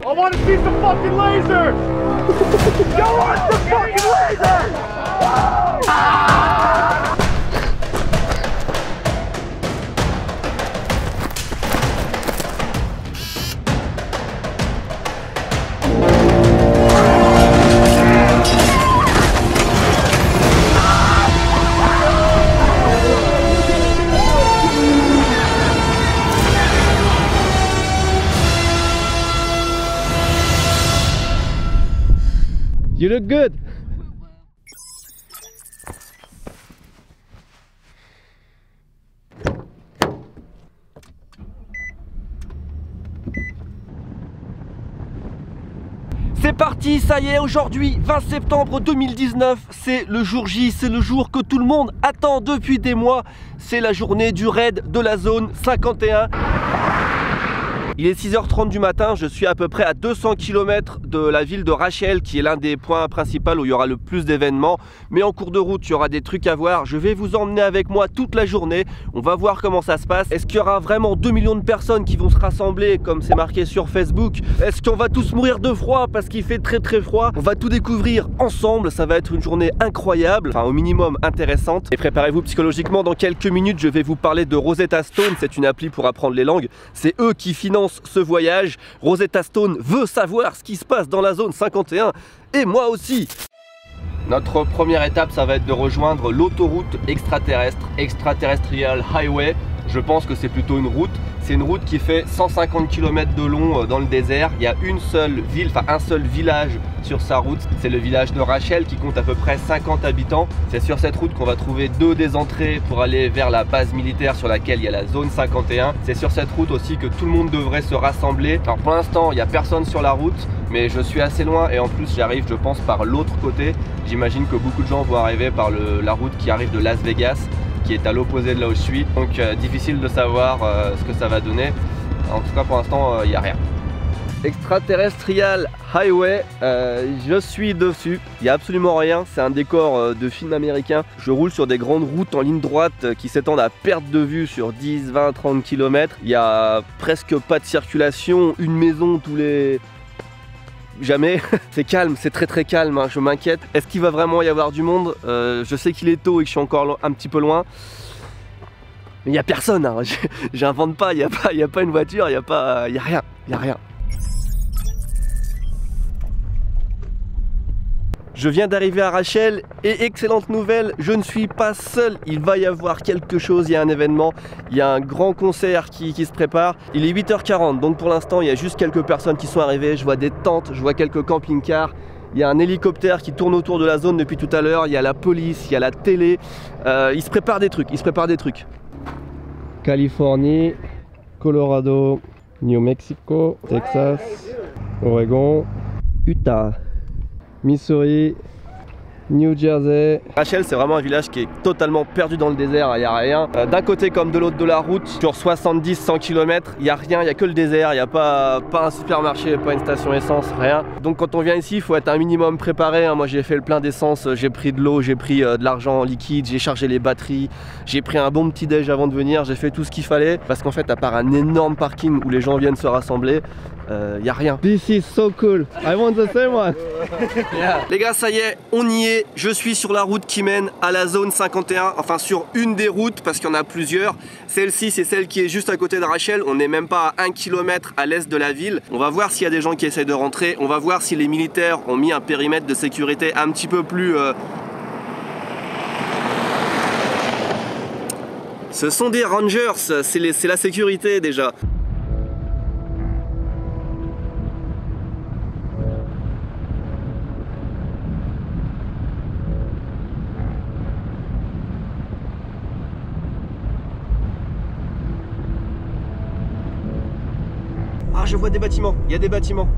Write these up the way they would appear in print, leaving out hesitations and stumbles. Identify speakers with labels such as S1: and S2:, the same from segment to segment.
S1: I want to see some fucking lasers! You want some fucking lasers!
S2: You look good. C'est parti, ça y est, aujourd'hui, 20 septembre 2019, c'est le jour J, c'est le jour que tout le monde attend depuis des mois. C'est la journée du raid de la zone 51. Il est 6h30 du matin, je suis à peu près à 200 km de la ville de Rachel, qui est l'un des points principaux où il y aura le plus d'événements. Mais en cours de route, il y aura des trucs à voir. Je vais vous emmener avec moi toute la journée. On va voir comment ça se passe. Est-ce qu'il y aura vraiment 2 millions de personnes qui vont se rassembler, comme c'est marqué sur Facebook? Est-ce qu'on va tous mourir de froid parce qu'il fait très très froid? On va tout découvrir ensemble. Ça va être une journée incroyable, enfin au minimum intéressante. Et préparez-vous psychologiquement, dans quelques minutes, je vais vous parler de Rosetta Stone. C'est une appli pour apprendre les langues. C'est eux qui financent ce voyage. Rosetta Stone veut savoir ce qui se passe dans la zone 51 et moi aussi. Notre première étape, ça va être de rejoindre l'autoroute extraterrestre, Extraterrestrial Highway. Je pense que c'est plutôt une route. C'est une route qui fait 150 km de long dans le désert. Il y a une seule ville, enfin un seul village sur sa route. C'est le village de Rachel qui compte à peu près 50 habitants. C'est sur cette route qu'on va trouver deux des entrées pour aller vers la base militaire sur laquelle il y a la zone 51. C'est sur cette route aussi que tout le monde devrait se rassembler. Alors pour l'instant, il n'y a personne sur la route, mais je suis assez loin et en plus j'arrive, je pense, par l'autre côté. J'imagine que beaucoup de gens vont arriver par la route qui arrive de Las Vegas, qui est à l'opposé de là où je suis, donc difficile de savoir ce que ça va donner. En tout cas pour l'instant il n'y a rien. Extraterrestrial Highway, je suis dessus, il n'y a absolument rien, c'est un décor de film américain. Je roule sur des grandes routes en ligne droite qui s'étendent à perte de vue sur 10, 20, 30 km. Il n'y a presque pas de circulation, une maison tous les... Jamais. C'est calme, c'est très très calme, hein. Je m'inquiète. Est-ce qu'il va vraiment y avoir du monde? Je sais qu'il est tôt et que je suis encore un petit peu loin. Mais il n'y a personne, hein. J'invente pas, il n'y a pas une voiture, il n'y a rien, il n'y a rien. Je viens d'arriver à Rachel et excellente nouvelle, je ne suis pas seul. Il va y avoir quelque chose, il y a un événement, il y a un grand concert qui se prépare. Il est 8h40, donc pour l'instant il y a juste quelques personnes qui sont arrivées. Je vois des tentes, je vois quelques camping-cars. Il y a un hélicoptère qui tourne autour de la zone depuis tout à l'heure. Il y a la police, il y a la télé. Il se prépare des trucs, Californie, Colorado, New Mexico, Texas, Oregon, Utah, Missouri, New Jersey. Rachel, c'est vraiment un village qui est totalement perdu dans le désert, il n'y a rien. D'un côté comme de l'autre de la route, sur 70-100 km, il n'y a rien, il n'y a que le désert, il n'y a pas un supermarché, pas une station essence, rien. Donc quand on vient ici, il faut être un minimum préparé, hein. Moi j'ai fait le plein d'essence, j'ai pris de l'eau, j'ai pris de l'argent liquide, j'ai chargé les batteries, j'ai pris un bon petit déj avant de venir, j'ai fait tout ce qu'il fallait. Parce qu'en fait, à part un énorme parking où les gens viennent se rassembler, il n'y a rien. This is so cool, I want the same one. Yeah. Les gars, ça y est, on y est. Je suis sur la route qui mène à la zone 51, enfin sur une des routes parce qu'il y en a plusieurs. Celle-ci, c'est celle qui est juste à côté de Rachel. On n'est même pas à 1 km à l'est de la ville. On va voir s'il y a des gens qui essayent de rentrer. On va voir si les militaires ont mis un périmètre de sécurité un petit peu plus... Ce sont des rangers, c'est la sécurité déjà. Ah, je vois des bâtiments, il y a des bâtiments.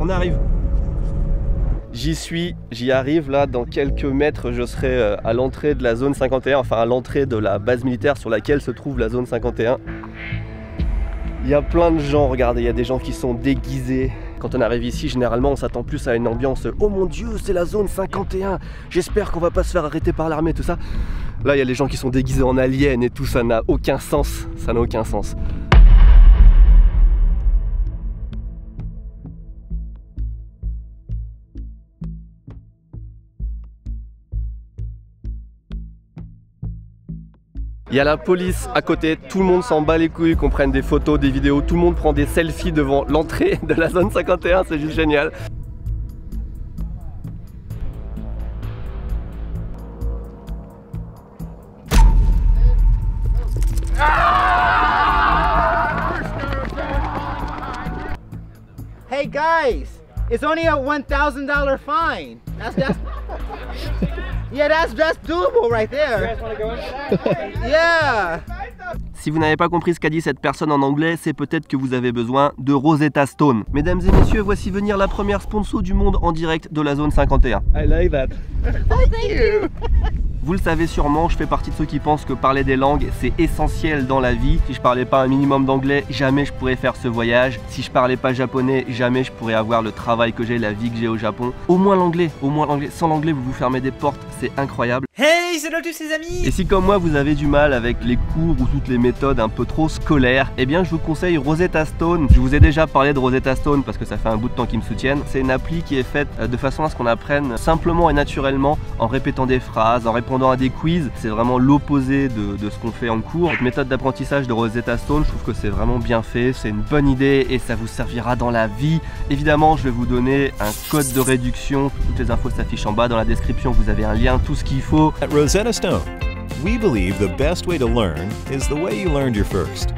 S2: On arrive. J'y arrive là, dans quelques mètres, je serai à l'entrée de la zone 51, enfin à l'entrée de la base militaire sur laquelle se trouve la zone 51. Il y a plein de gens, regardez, il y a des gens qui sont déguisés. Quand on arrive ici, généralement, on s'attend plus à une ambiance « Oh mon Dieu, c'est la zone 51, j'espère qu'on va pas se faire arrêter par l'armée », tout ça. Là, il y a les gens qui sont déguisés en aliens et tout, ça n'a aucun sens, ça n'a aucun sens. Il y a la police à côté, tout le monde s'en bat les couilles, qu'on prenne des photos, des vidéos, tout le monde prend des selfies devant l'entrée de la zone 51, c'est juste génial.
S3: Hey guys, it's only a $1,000 fine. That's doable right there. You guys want to go into that? Yeah.
S2: Si vous n'avez pas compris ce qu'a dit cette personne en anglais, c'est peut-être que vous avez besoin de Rosetta Stone. Mesdames et messieurs, voici venir la première sponsor du monde en direct de la zone 51. I like that.
S3: Thank you.
S2: Vous le savez sûrement, je fais partie de ceux qui pensent que parler des langues, c'est essentiel dans la vie. Si je parlais pas un minimum d'anglais, jamais je pourrais faire ce voyage. Si je parlais pas japonais, jamais je pourrais avoir le travail que j'ai, la vie que j'ai au Japon. Au moins l'anglais, Sans l'anglais, vous vous fermez des portes, c'est incroyable.
S3: Hey, salut à tous les amis.
S2: Et si comme moi, vous avez du mal avec les cours ou toutes les méthodes un peu trop scolaires, eh bien je vous conseille Rosetta Stone. Je vous ai déjà parlé de Rosetta Stone parce que ça fait un bout de temps qu'ils me soutiennent. C'est une appli qui est faite de façon à ce qu'on apprenne simplement et naturellement en répétant des phrases, en répondant à des quiz. C'est vraiment l'opposé de ce qu'on fait en cours. Cette méthode d'apprentissage de Rosetta Stone, je trouve que c'est vraiment bien fait, c'est une bonne idée et ça vous servira dans la vie. Évidemment, je vais vous donner un code de réduction. Toutes les infos s'affichent en bas dans la description. Vous avez un lien, tout ce qu'il faut.
S4: At Rosetta Stone, we believe the best way to learn is the way you learned your first,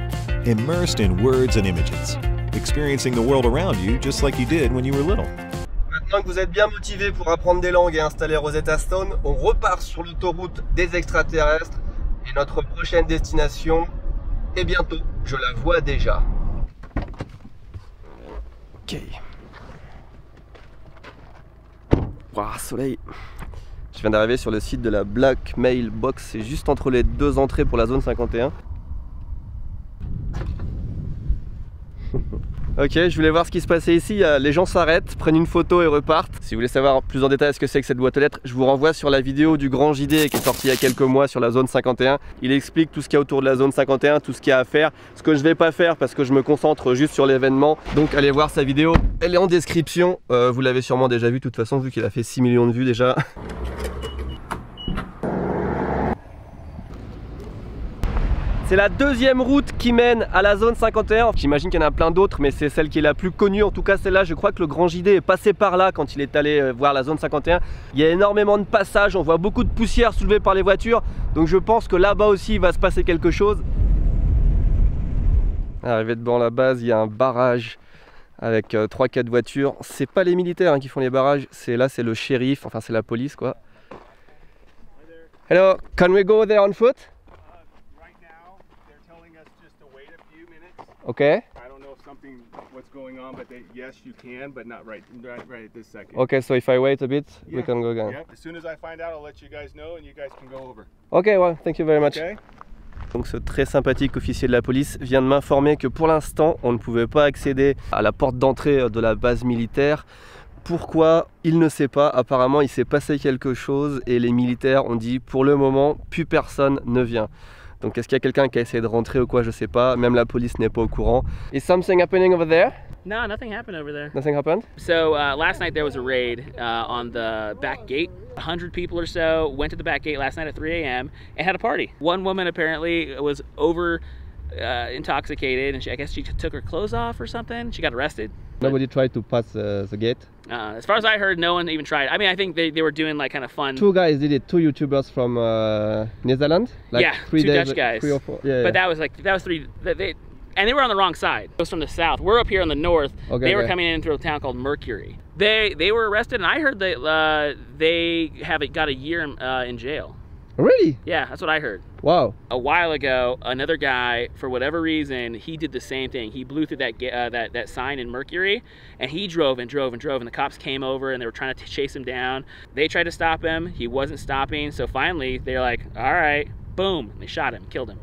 S4: immersed in words and images, experiencing the world around you just like you did when you were little.
S2: Maintenant que vous êtes bien motivé pour apprendre des langues et installer Rosetta Stone, on repart sur l'autoroute des extraterrestres et notre prochaine destination est bientôt, je la vois déjà. Ok. Waouh, soleil. Je viens d'arriver sur le site de la Black Mailbox, c'est juste entre les deux entrées pour la zone 51. Ok, je voulais voir ce qui se passait ici. Les gens s'arrêtent, prennent une photo et repartent. Si vous voulez savoir plus en détail ce que c'est que cette boîte aux lettres, je vous renvoie sur la vidéo du Grand JD qui est sortie il y a quelques mois sur la zone 51. Il explique tout ce qu'il y a autour de la zone 51, tout ce qu'il y a à faire. Ce que je vais pas faire parce que je me concentre juste sur l'événement. Donc allez voir sa vidéo, elle est en description. Vous l'avez sûrement déjà vu de toute façon vu qu'il a fait 6 millions de vues déjà. C'est la deuxième route qui mène à la zone 51. J'imagine qu'il y en a plein d'autres, mais c'est celle qui est la plus connue. En tout cas, celle-là, je crois que le Grand JD est passé par là quand il est allé voir la zone 51. Il y a énormément de passages, on voit beaucoup de poussière soulevée par les voitures. Donc je pense que là-bas aussi, il va se passer quelque chose. Arrivé devant la base, il y a un barrage avec 3-4 voitures. C'est pas les militaires qui font les barrages, c'est le shérif, enfin c'est la police quoi. Hello, can we go there on foot? Okay.
S1: I don't know what's going on, but yes, you can, but not right at this second.
S2: Okay, so if I wait a bit, we can go again.
S1: Yeah. As soon as I find out, I'll let you guys know, and you guys can go over.
S2: Okay, well, thank you very much.
S1: Okay.
S2: Donc ce très sympathique officier de la police vient de m'informer que pour l'instant, on ne pouvait pas accéder à la porte d'entrée de la base militaire. Pourquoi? Il ne sait pas. Apparemment, il s'est passé quelque chose et les militaires ont dit pour le moment, plus personne ne vient. Donc est-ce qu'il y a quelqu'un qui a essayé de rentrer ou quoi, je sais pas, même la police n'est pas au courant. Is something happening over there?
S5: No, nothing happened over there.
S2: Nothing happened?
S5: So last night there was a raid on the back gate. 100 people or so went to the back gate last night at 3 a.m. and had a party. One woman apparently was intoxicated and I guess she took her clothes off or something. She got arrested.
S2: Nobody tried to pass the gate?
S5: As far as I heard, no one even tried. I mean, I think they were doing like kind of fun.
S2: Two guys did it, two YouTubers from Netherlands. Like
S5: yeah,
S2: 3
S5: two
S2: days,
S5: Dutch guys.
S2: 3 or 4. Yeah,
S5: but that was three. And they were on the wrong side. It was from the south. We're up here on the north.
S2: Okay,
S5: they were coming in through a town called Mercury. They were arrested, and I heard that they got a year in jail.
S2: Really?
S5: Yeah, that's what I heard.
S2: Wow.
S5: A while ago, another guy, for whatever reason, he did the same thing. He blew through that sign in Mercury, and he drove and drove and drove, and the cops came over, and they were trying to chase him down. They tried to stop him. He wasn't stopping, so finally, they're like, all right, boom. And they shot him, killed him.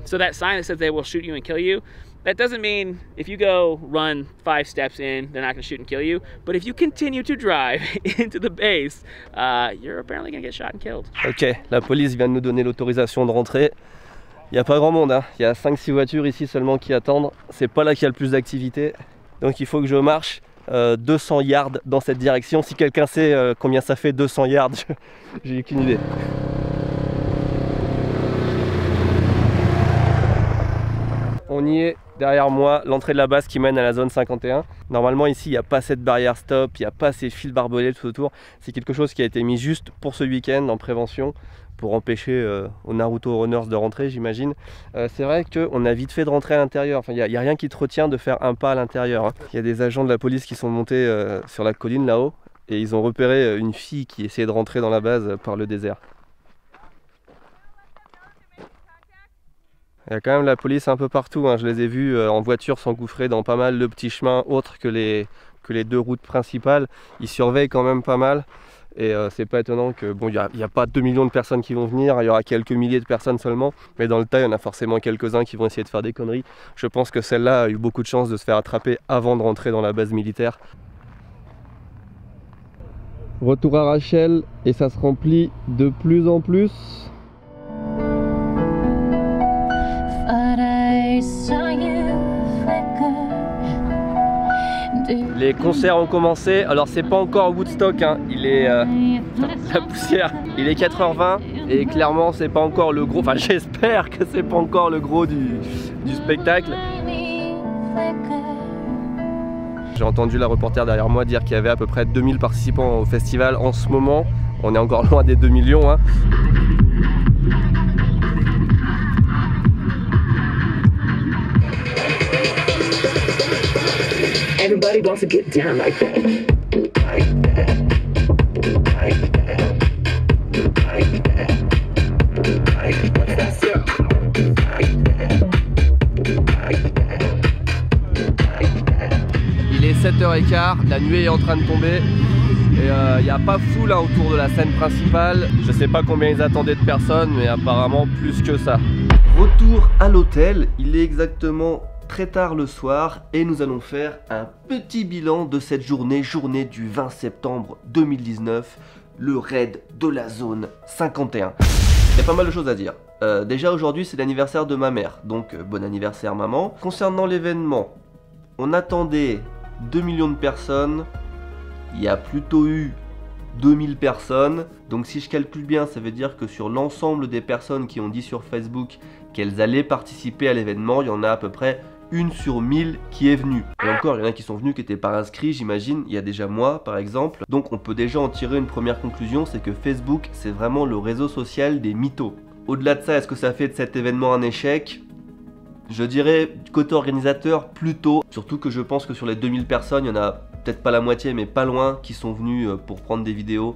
S5: So that sign that says they will shoot you and kill you, that doesn't mean if you go run 5 steps in, they're not going to shoot and kill you. But if you continue to drive into the base, you're apparently going to get shot and killed.
S2: Ok, la police vient de nous donner l'autorisation de rentrer. Il n'y a pas grand monde, hein. Il y a 5-6 voitures ici seulement qui attendent. C'est pas là qu'il y a le plus d'activité. Donc il faut que je marche 200 yards dans cette direction. Si quelqu'un sait combien ça fait 200 yards, j'ai aucune idée. On y est, derrière moi, l'entrée de la base qui mène à la zone 51. Normalement ici, il n'y a pas cette barrière stop, il n'y a pas ces fils barbelés tout autour. C'est quelque chose qui a été mis juste pour ce week-end en prévention, pour empêcher aux Naruto Runners de rentrer, j'imagine. C'est vrai qu'on a vite fait de rentrer à l'intérieur. Enfin, il n'y a rien qui te retient de faire un pas à l'intérieur. Il y a des agents de la police qui sont montés sur la colline là-haut et ils ont repéré une fille qui essayait de rentrer dans la base par le désert. Il y a quand même la police un peu partout, hein. Je les ai vus en voiture s'engouffrer dans pas mal de petits chemins autres que les 2 routes principales. Ils surveillent quand même pas mal et c'est pas étonnant que, bon, il n'y a pas 2 millions de personnes qui vont venir, il y aura quelques milliers de personnes seulement, mais dans le tas il y en a forcément quelques-uns qui vont essayer de faire des conneries. Je pense que celle-là a eu beaucoup de chance de se faire attraper avant de rentrer dans la base militaire. Retour à Rachel et ça se remplit de plus en plus. Les concerts ont commencé, alors c'est pas encore Woodstock, hein. Il est la poussière, il est 4h20 et clairement c'est pas encore le gros, enfin j'espère que c'est pas encore le gros du spectacle. J'ai entendu la reporter derrière moi dire qu'il y avait à peu près 2000 participants au festival en ce moment, on est encore loin des 2 millions, hein.
S6: Everybody wants to get down like that. Like that. Like that. Like that. Like that.
S2: Il est 7h15, la nuit est en train de tomber et il n'y a pas foule hein, autour de la scène principale. Je sais pas combien ils attendaient de personnes, mais apparemment plus que ça. Retour à l'hôtel, il est exactement très tard le soir et nous allons faire un petit bilan de cette journée du 20 septembre 2019, le raid de la zone 51. Il y a pas mal de choses à dire. Déjà aujourd'hui c'est l'anniversaire de ma mère, donc bon anniversaire maman. Concernant l'événement, on attendait 2 millions de personnes, il y a plutôt eu 2000 personnes, donc si je calcule bien ça veut dire que sur l'ensemble des personnes qui ont dit sur Facebook qu'elles allaient participer à l'événement, il y en a à peu près 1 sur 1000 qui est venue. Et encore, il y en a qui sont venus qui n'étaient pas inscrits, j'imagine, il y a déjà moi par exemple. Donc on peut déjà en tirer une première conclusion, c'est que Facebook c'est vraiment le réseau social des mythos. Au-delà de ça, est-ce que ça fait de cet événement un échec ? Je dirais du côté organisateur plutôt, surtout que je pense que sur les 2000 personnes, il y en a peut-être pas la moitié mais pas loin qui sont venus pour prendre des vidéos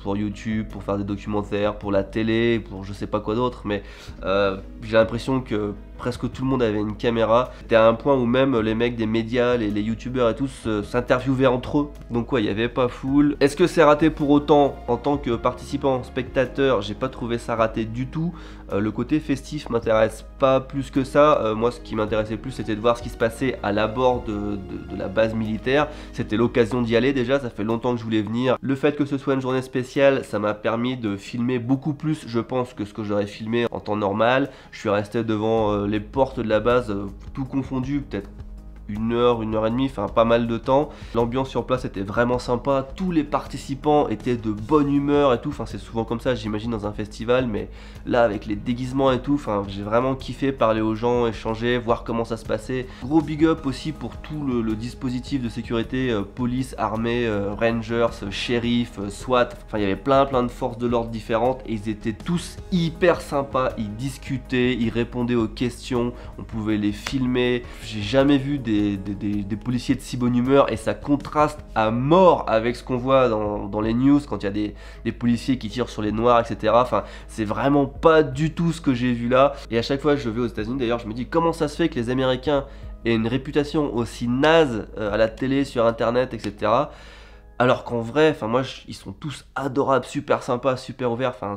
S2: pour YouTube, pour faire des documentaires, pour la télé, pour je sais pas quoi d'autre, mais j'ai l'impression que presque tout le monde avait une caméra. C'était à un point où même les mecs des médias, les youtubeurs et tous s'interviewaient entre eux. Donc ouais, il n'y avait pas foule. Est-ce que c'est raté pour autant? En tant que participant, spectateur, j'ai pas trouvé ça raté du tout. Le côté festif m'intéresse pas plus que ça. Moi ce qui m'intéressait plus c'était de voir ce qui se passait à l'abord de la base militaire. C'était l'occasion d'y aller déjà, ça fait longtemps que je voulais venir. Le fait que ce soit une journée spéciale, ça m'a permis de filmer beaucoup plus je pense que ce que j'aurais filmé en temps normal. Je suis resté devant les portes de la base, tout confondu, peut-être 1 heure, 1 heure et demie, enfin pas mal de temps. L'ambiance sur place était vraiment sympa, tous les participants étaient de bonne humeur et tout, enfin c'est souvent comme ça j'imagine dans un festival, mais là avec les déguisements et tout, enfin j'ai vraiment kiffé parler aux gens, échanger, voir comment ça se passait. Gros big up aussi pour tout le dispositif de sécurité, police, armée, rangers, shérif, SWAT, enfin il y avait plein de forces de l'ordre différentes et ils étaient tous hyper sympas, ils discutaient, ils répondaient aux questions, on pouvait les filmer. J'ai jamais vu des policiers de si bonne humeur et ça contraste à mort avec ce qu'on voit dans les news quand il y a des policiers qui tirent sur les noirs, etc. Enfin, c'est vraiment pas du tout ce que j'ai vu là. Et à chaque fois que je vais aux États-Unis d'ailleurs, je me dis comment ça se fait que les Américains aient une réputation aussi naze à la télé, sur internet, etc. Alors qu'en vrai, enfin moi, ils sont tous adorables, super sympas, super ouverts. Enfin,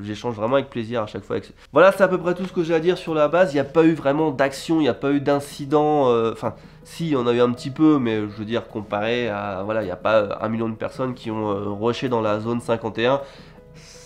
S2: j'échange vraiment avec plaisir à chaque fois. Voilà, c'est à peu près tout ce que j'ai à dire sur la base. Il n'y a pas eu vraiment d'action, il n'y a pas eu d'incident. Enfin, si, il y en a eu un petit peu, mais je veux dire comparé à, voilà, il n'y a pas 1 million de personnes qui ont rushé dans la zone 51.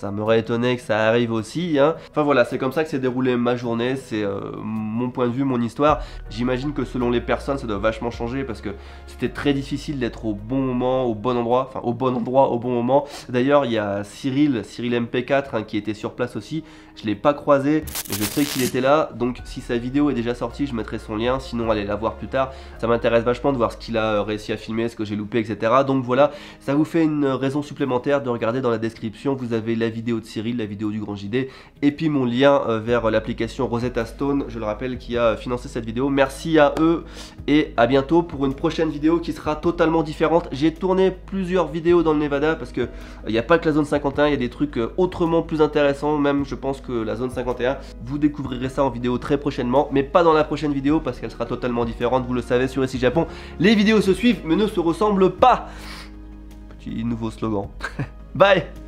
S2: ça m'aurait étonné que ça arrive aussi, hein. Enfin voilà, c'est comme ça que s'est déroulée ma journée, c'est mon point de vue, mon histoire. J'imagine que selon les personnes, ça doit vachement changer parce que c'était très difficile d'être au bon moment, au bon endroit, enfin au bon endroit, au bon moment. D'ailleurs, il y a Cyril MP4 hein, qui était sur place aussi. Je l'ai pas croisé, mais je sais qu'il était là. Donc si sa vidéo est déjà sortie, je mettrai son lien. Sinon, allez la voir plus tard. Ça m'intéresse vachement de voir ce qu'il a réussi à filmer, ce que j'ai loupé, etc. Donc voilà, ça vous fait une raison supplémentaire de regarder dans la description. Vous avez la vidéo de Cyril, la vidéo du Grand JD, et puis mon lien vers l'application Rosetta Stone, je le rappelle, qui a financé cette vidéo. Merci à eux et à bientôt pour une prochaine vidéo qui sera totalement différente. J'ai tourné plusieurs vidéos dans le Nevada parce que il n'y a pas que la zone 51, il y a des trucs autrement plus intéressants, même je pense que la zone 51. Vous découvrirez ça en vidéo très prochainement, mais pas dans la prochaine vidéo parce qu'elle sera totalement différente, vous le savez sur Ici Japon. Les vidéos se suivent mais ne se ressemblent pas. Petit nouveau slogan. Bye.